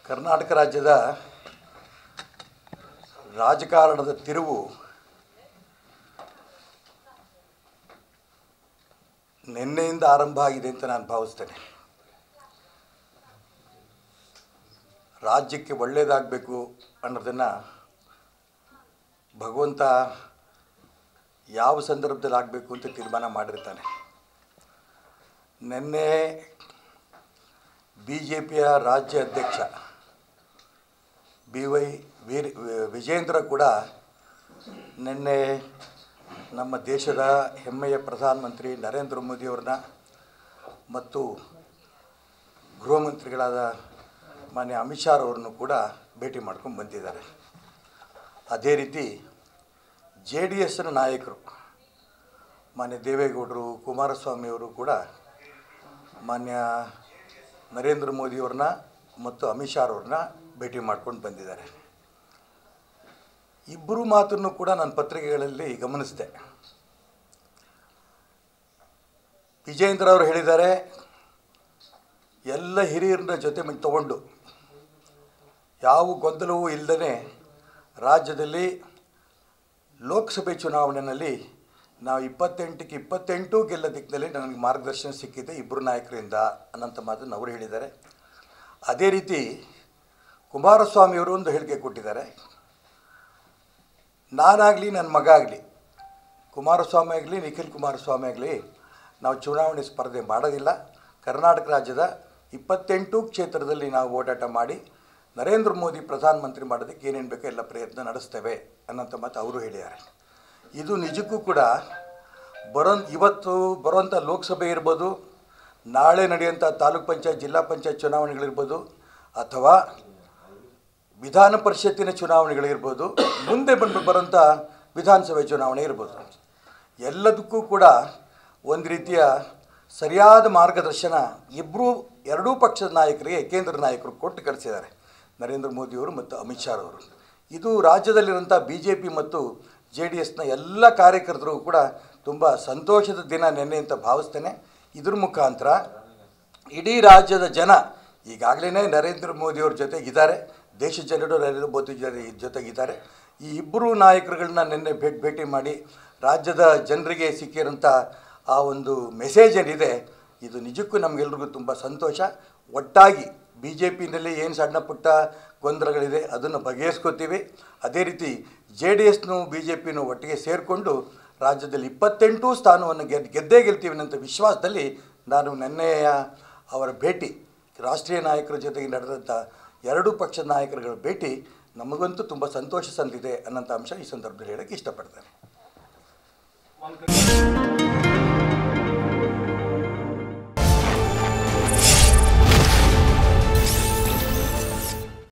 ಕರ್ನಾಟಕ ರಾಜ್ಯದ ರಾಜಕಾರಣದ ತಿರುವು ನಿನ್ನೆಯಿಂದ ಆರಂಭ ಆಗಿದೆ ಅಂತ ನಾನು ಭಾವಿಸ್ತೇನೆ. ರಾಜ್ಯಕ್ಕೆ ಒಳ್ಳೆಯದಾಗಬೇಕು ಅನ್ನೋದನ್ನು ಭಗವಂತ ಯಾವ ಸಂದರ್ಭದಲ್ಲಿ ಆಗಬೇಕು ಅಂತ ತೀರ್ಮಾನ ಮಾಡಿರ್ತಾನೆ. ನಿನ್ನೆ BJPಯ ರಾಜ್ಯ ಅಧ್ಯಕ್ಷ BY ವಿಜೇಂದ್ರ ಕೂಡ ನಿನ್ನೆ ನಮ್ಮ ದೇಶದ ಹೆಮ್ಮೆಯ ಪ್ರಧಾನಮಂತ್ರಿ ನರೇಂದ್ರ ಮೋದಿಯವ್ರನ್ನ ಮತ್ತು ಗೃಹ ಮಂತ್ರಿಗಳಾದ ಮಾನ್ಯ ಅಮಿತ್ ಶಾ ಅವರನ್ನು ಕೂಡ ಭೇಟಿ ಮಾಡ್ಕೊಂಡು ಬಂದಿದ್ದಾರೆ. ಅದೇ ರೀತಿ JDSನ ನಾಯಕರು ಮಾನ್ಯ ದೇವೇಗೌಡರು, ಕುಮಾರಸ್ವಾಮಿಯವರು ಕೂಡ ಮಾನ್ಯ ನರೇಂದ್ರ ಮೋದಿಯವ್ರನ್ನ ಮತ್ತು ಅಮಿತ್ ಶಾ ಅವ್ರನ್ನ ಭೇಟಿ ಮಾಡ್ಕೊಂಡು ಬಂದಿದ್ದಾರೆ. ಇಬ್ಬರು ಮಾತನ್ನು ಕೂಡ ನಾನು ಪತ್ರಿಕೆಗಳಲ್ಲಿ ಗಮನಿಸಿದೆ. ವಿಜೇಂದ್ರ ಅವರು ಹೇಳಿದ್ದಾರೆ, ಎಲ್ಲ ಹಿರಿಯರನ್ನ ಜೊತೆ ತಗೊಂಡು ಯಾವ ಗೊಂದಲವೂ ಇಲ್ಲದೇ ರಾಜ್ಯದಲ್ಲಿ ಲೋಕಸಭೆ ಚುನಾವಣೆಯಲ್ಲಿ ನಾವು 28ಕ್ಕೆ 28 ಗೆಲ್ಲ ದಿಕ್ಕಿನಲ್ಲಿ ನನಗೆ ಮಾರ್ಗದರ್ಶನ ಸಿಕ್ಕಿದೆ ಇಬ್ಬರು ನಾಯಕರಿಂದ ಅನ್ನೋಂಥ ಮಾತನ್ನು ಅವರು ಹೇಳಿದ್ದಾರೆ. ಅದೇ ರೀತಿ ಕುಮಾರಸ್ವಾಮಿಯವರು ಒಂದು ಹೇಳಿಕೆ ಕೊಟ್ಟಿದ್ದಾರೆ. ನಾನಾಗಲಿ ನನ್ನ ಮಗ ಆಗಲಿ, ಕುಮಾರಸ್ವಾಮಿ ಆಗಲಿ ನಿಖಿಲ್ ಕುಮಾರಸ್ವಾಮಿ ಆಗಲಿ, ನಾವು ಚುನಾವಣೆ ಸ್ಪರ್ಧೆ ಮಾಡೋದಿಲ್ಲ. ಕರ್ನಾಟಕ ರಾಜ್ಯದ 28 ಕ್ಷೇತ್ರದಲ್ಲಿ ನಾವು ಓಡಾಟ ಮಾಡಿ ನರೇಂದ್ರ ಮೋದಿ ಪ್ರಧಾನಮಂತ್ರಿ ಮಾಡೋದಕ್ಕೆ ಏನೇನು ಬೇಕೋ ಎಲ್ಲ ಪ್ರಯತ್ನ ನಡೆಸ್ತೇವೆ ಅನ್ನೋಂಥ ಮಾತು ಅವರು ಹೇಳಿದ್ದಾರೆ. ಇದು ನಿಜಕ್ಕೂ ಕೂಡ ಇವತ್ತು ಬರುವಂಥ ಲೋಕಸಭೆ ಇರ್ಬೋದು, ನಾಳೆ ನಡೆಯುವಂಥ ತಾಲೂಕ್ ಪಂಚಾಯತ್ ಜಿಲ್ಲಾ ಪಂಚಾಯತ್ ಚುನಾವಣೆಗಳಿರ್ಬೋದು, ಅಥವಾ ವಿಧಾನ ಪರಿಷತ್ತಿನ ಚುನಾವಣೆಗಳಿರ್ಬೋದು, ಮುಂದೆ ಬರುವಂಥ ವಿಧಾನಸಭೆ ಚುನಾವಣೆ ಇರ್ಬೋದು, ಎಲ್ಲದಕ್ಕೂ ಕೂಡ ಒಂದು ರೀತಿಯ ಸರಿಯಾದ ಮಾರ್ಗದರ್ಶನ ಎರಡೂ ಪಕ್ಷದ ನಾಯಕರಿಗೆ ಕೇಂದ್ರ ನಾಯಕರು ಕೊಟ್ಟು ಕಳಿಸಿದ್ದಾರೆ, ನರೇಂದ್ರ ಮೋದಿಯವರು ಮತ್ತು ಅಮಿತ್ ಶಾ ಅವರು. ಇದು ರಾಜ್ಯದಲ್ಲಿರುವಂಥ BJP ಮತ್ತು JDSನ ಎಲ್ಲ ಕಾರ್ಯಕರ್ತರು ಕೂಡ ತುಂಬ ಸಂತೋಷದ ದಿನ ನೆನ್ನೆ ಅಂತ ಭಾವಿಸ್ತೇನೆ. ಇದ್ರ ಮುಖಾಂತರ ಇಡೀ ರಾಜ್ಯದ ಜನ ಈಗಾಗಲೇ ನರೇಂದ್ರ ಮೋದಿಯವ್ರ ಜೊತೆಗಿದ್ದಾರೆ, ದೇಶದ ಜನರು ನರೇಂದ್ರ ಮೋದಿ ಜೊತೆಗಿದ್ದಾರೆ. ಈ ಇಬ್ಬರು ನಾಯಕರುಗಳನ್ನ ನಿನ್ನೆ ಭೇಟಿ ಮಾಡಿ ರಾಜ್ಯದ ಜನರಿಗೆ ಸಿಕ್ಕಿರೋಂಥ ಆ ಒಂದು ಮೆಸೇಜ್ ಏನಿದೆ, ಇದು ನಿಜಕ್ಕೂ ನಮಗೆಲ್ರಿಗೂ ತುಂಬ ಸಂತೋಷ. ಒಟ್ಟಾಗಿ BJPನಲ್ಲಿ ಏನು ಸಣ್ಣ ಪುಟ್ಟ ಗೊಂದಲಗಳಿದೆ ಅದನ್ನು ಬಗೆಹರಿಸ್ಕೋತೀವಿ. ಅದೇ ರೀತಿ JDSನೂ BJPನೂ ಒಟ್ಟಿಗೆ ಸೇರಿಕೊಂಡು ರಾಜ್ಯದಲ್ಲಿ 28 ಸ್ಥಾನವನ್ನು ಗೆದ್ದೇ ಗೆಲ್ತೀವಿ ಅನ್ನೋಂಥ ವಿಶ್ವಾಸದಲ್ಲಿ ನಾನು ನಿನ್ನೆಯ ಅವರ ಭೇಟಿ, ರಾಷ್ಟ್ರೀಯ ನಾಯಕರ ಜೊತೆಗೆ ನಡೆದಂಥ ಎರಡೂ ಪಕ್ಷದ ನಾಯಕರುಗಳ ಭೇಟಿ ನಮಗಂತೂ ತುಂಬ ಸಂತೋಷ ತಂದಿದೆ ಅನ್ನೋಂಥ ಅಂಶ ಈ ಸಂದರ್ಭದಲ್ಲಿ ಹೇಳೋಕ್ಕೆ ಇಷ್ಟಪಡ್ತೇನೆ.